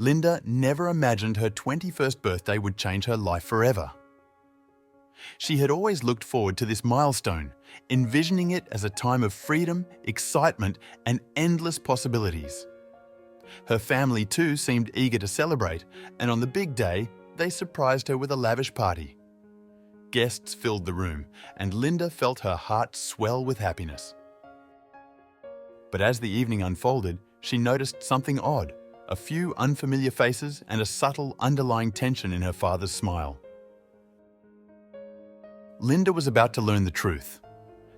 Linda never imagined her 21st birthday would change her life forever. She had always looked forward to this milestone, envisioning it as a time of freedom, excitement, and endless possibilities. Her family too seemed eager to celebrate, and on the big day, they surprised her with a lavish party. Guests filled the room, and Linda felt her heart swell with happiness. But as the evening unfolded, she noticed something odd, a few unfamiliar faces and a subtle underlying tension in her father's smile. Linda was about to learn the truth.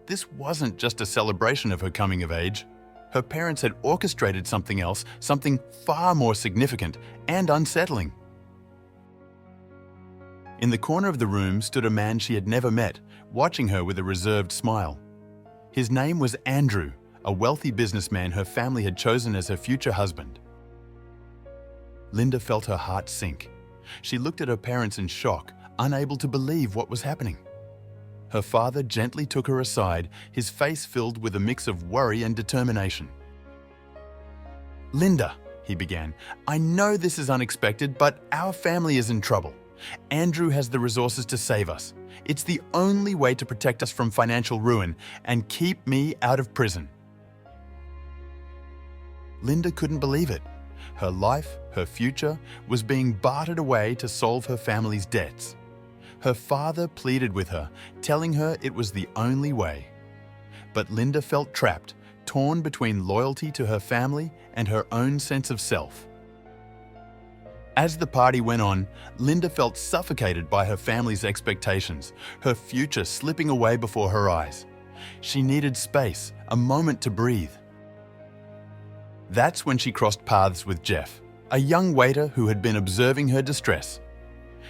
This wasn't just a celebration of her coming of age. Her parents had orchestrated something else, something far more significant and unsettling. In the corner of the room stood a man she had never met, watching her with a reserved smile. His name was Andrew, a wealthy businessman her family had chosen as her future husband. Linda felt her heart sink. She looked at her parents in shock, unable to believe what was happening. Her father gently took her aside, his face filled with a mix of worry and determination. "Linda," he began, "I know this is unexpected, but our family is in trouble. Andrew has the resources to save us. It's the only way to protect us from financial ruin and keep me out of prison." Linda couldn't believe it. Her life, her future, was being bartered away to solve her family's debts. Her father pleaded with her, telling her it was the only way. But Linda felt trapped, torn between loyalty to her family and her own sense of self. As the party went on, Linda felt suffocated by her family's expectations, her future slipping away before her eyes. She needed space, a moment to breathe. That's when she crossed paths with Jeff, a young waiter who had been observing her distress.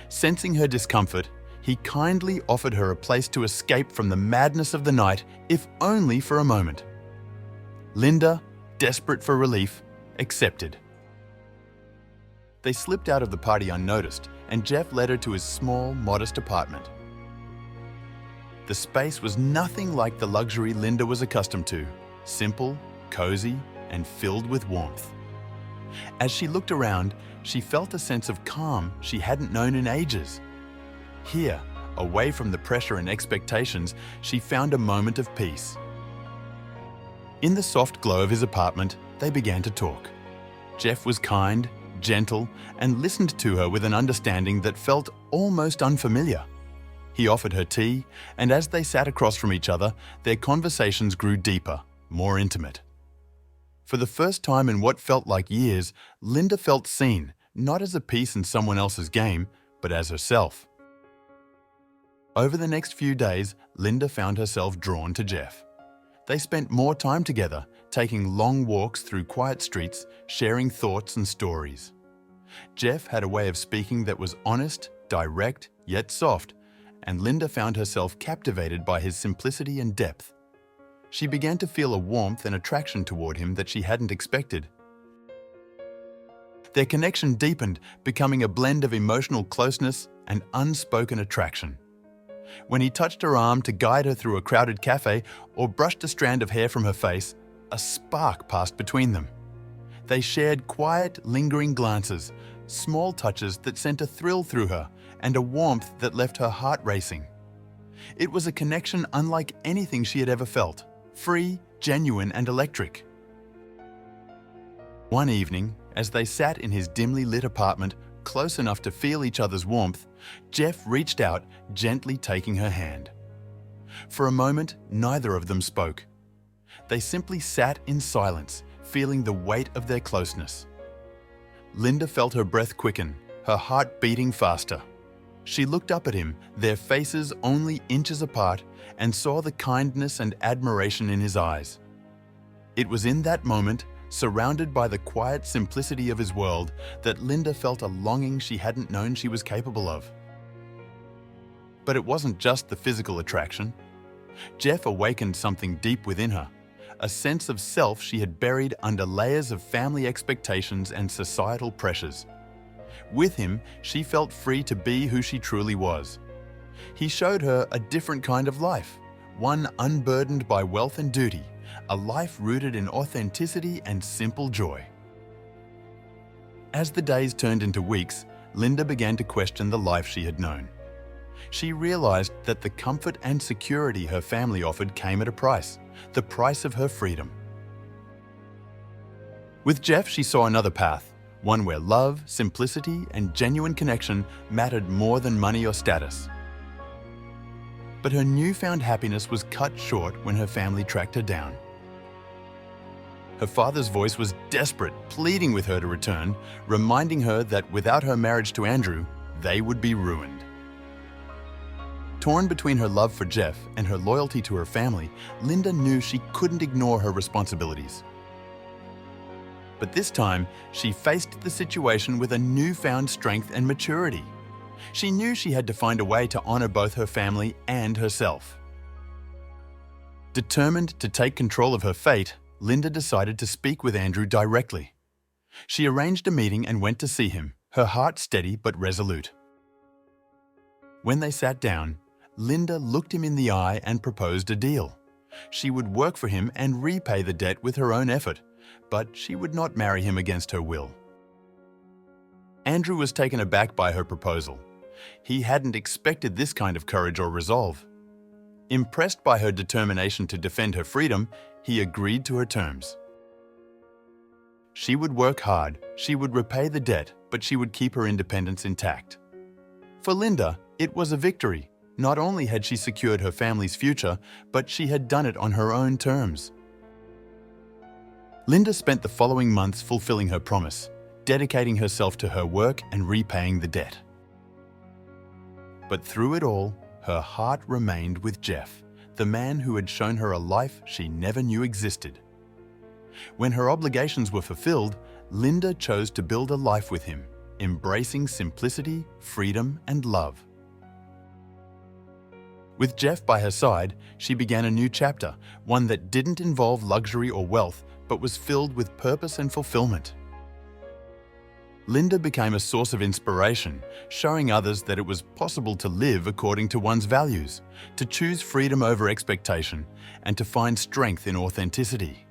Sensing her discomfort, he kindly offered her a place to escape from the madness of the night, if only for a moment. Linda, desperate for relief, accepted. They slipped out of the party unnoticed, and Jeff led her to his small, modest apartment. The space was nothing like the luxury Linda was accustomed to, simple, cozy, and filled with warmth. As she looked around, she felt a sense of calm she hadn't known in ages. Here, away from the pressure and expectations, she found a moment of peace. In the soft glow of his apartment, they began to talk. Jeff was kind, gentle, and listened to her with an understanding that felt almost unfamiliar. He offered her tea, and as they sat across from each other, their conversations grew deeper, more intimate. For the first time in what felt like years, Linda felt seen, not as a piece in someone else's game, but as herself. Over the next few days, Linda found herself drawn to Jeff. They spent more time together, taking long walks through quiet streets, sharing thoughts and stories. Jeff had a way of speaking that was honest, direct, yet soft, and Linda found herself captivated by his simplicity and depth. She began to feel a warmth and attraction toward him that she hadn't expected. Their connection deepened, becoming a blend of emotional closeness and unspoken attraction. When he touched her arm to guide her through a crowded cafe or brushed a strand of hair from her face, a spark passed between them. They shared quiet, lingering glances, small touches that sent a thrill through her and a warmth that left her heart racing. It was a connection unlike anything she had ever felt, free, genuine, and electric. One evening, as they sat in his dimly lit apartment, close enough to feel each other's warmth, Jeff reached out, gently taking her hand. For a moment, neither of them spoke. They simply sat in silence, feeling the weight of their closeness. Linda felt her breath quicken, her heart beating faster. She looked up at him, their faces only inches apart, and saw the kindness and admiration in his eyes. It was in that moment, surrounded by the quiet simplicity of his world, that Linda felt a longing she hadn't known she was capable of. But it wasn't just the physical attraction. Jeff awakened something deep within her, a sense of self she had buried under layers of family expectations and societal pressures. With him, she felt free to be who she truly was. He showed her a different kind of life, one unburdened by wealth and duty, a life rooted in authenticity and simple joy. As the days turned into weeks, Linda began to question the life she had known. She realized that the comfort and security her family offered came at a price, the price of her freedom. With Jeff, she saw another path, one where love, simplicity, and genuine connection mattered more than money or status. But her newfound happiness was cut short when her family tracked her down. Her father's voice was desperate, pleading with her to return, reminding her that without her marriage to Andrew, they would be ruined. Torn between her love for Jeff and her loyalty to her family, Linda knew she couldn't ignore her responsibilities. But this time, she faced the situation with a newfound strength and maturity. She knew she had to find a way to honor both her family and herself. Determined to take control of her fate, Linda decided to speak with Andrew directly. She arranged a meeting and went to see him, her heart steady but resolute. When they sat down, Linda looked him in the eye and proposed a deal. She would work for him and repay the debt with her own effort, but she would not marry him against her will. Andrew was taken aback by her proposal. He hadn't expected this kind of courage or resolve. Impressed by her determination to defend her freedom, he agreed to her terms. She would work hard, she would repay the debt, but she would keep her independence intact. For Linda, it was a victory. Not only had she secured her family's future, but she had done it on her own terms. Linda spent the following months fulfilling her promise, dedicating herself to her work and repaying the debt. But through it all, her heart remained with Jeff, the man who had shown her a life she never knew existed. When her obligations were fulfilled, Linda chose to build a life with him, embracing simplicity, freedom, and love. With Jeff by her side, she began a new chapter, one that didn't involve luxury or wealth, but was filled with purpose and fulfillment. Linda became a source of inspiration, showing others that it was possible to live according to one's values, to choose freedom over expectation, and to find strength in authenticity.